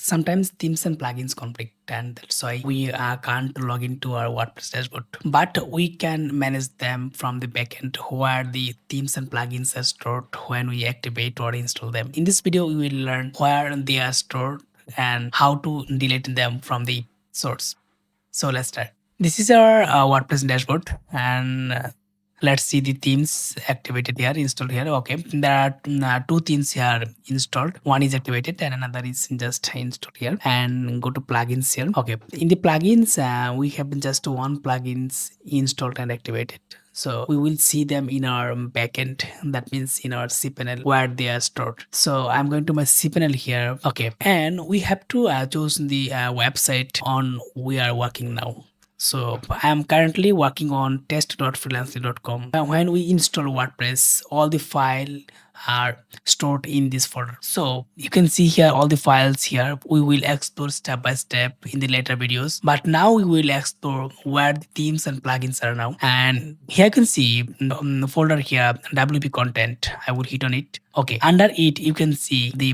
sometimes themes and plugins conflict, and that's why we can't log into our WordPress dashboard. But we can manage them from the backend where the themes and plugins are stored when we activate or install them. In this video, we will learn where they are stored and how to delete them from the source. So let's start. This is our WordPress dashboard, and let's see the themes activated here, installed here. Okay, there are two themes here installed. One is activated and another is just installed here. And go to plugins here. Okay, in the plugins, we have just one plugins installed and activated. So we will see them in our backend, that means in our cPanel where they are stored. So I'm going to my cPanel here. Okay, and we have to choose the website on we are working now. So I am currently working on test.freelancing.com. When we install WordPress, all the file are stored in this folder. So you can see here all the files here. We will explore step by step in the later videos. But now we will explore where the themes and plugins are now. And here you can see the folder here, WP content. I will hit on it. Okay, under it you can see the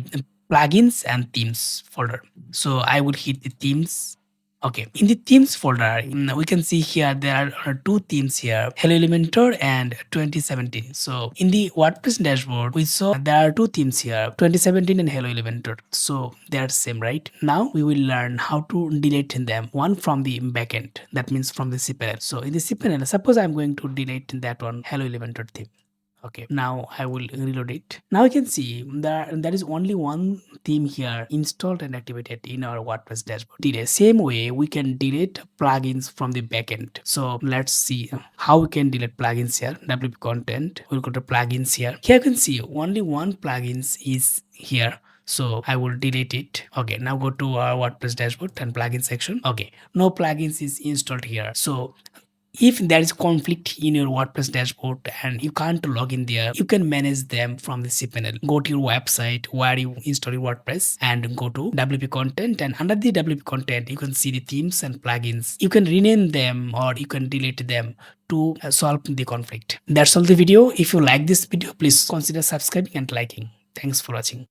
plugins and themes folder. So I will hit the themes. Okay, in the themes folder, we can see here there are two themes here, Hello Elementor and 2017. So in the WordPress dashboard, we saw there are two themes here, 2017 and Hello Elementor. So they are same, right? Now we will learn how to delete them, one from the backend, that means from the cPanel. So in the cPanel, suppose I'm going to delete that one, Hello Elementor theme. Okay, now I will reload it. Now you can see that there is only one theme here installed and activated in our WordPress dashboard. The same way we can delete plugins from the backend. So let's see how we can delete plugins here. WP content. We'll go to plugins here. Here you can see only one plugins is here. So I will delete it. Okay, now go to our WordPress dashboard and plugin section. Okay, no plugins is installed here. So if there is conflict in your WordPress dashboard and you can't log in there, you can manage them from the cPanel. Go to your website where you install your WordPress and go to WP content, and under the WP content you can see the themes and plugins. You can rename them or you can delete them to solve the conflict. That's all the video. If you like this video, please consider subscribing and liking. Thanks for watching.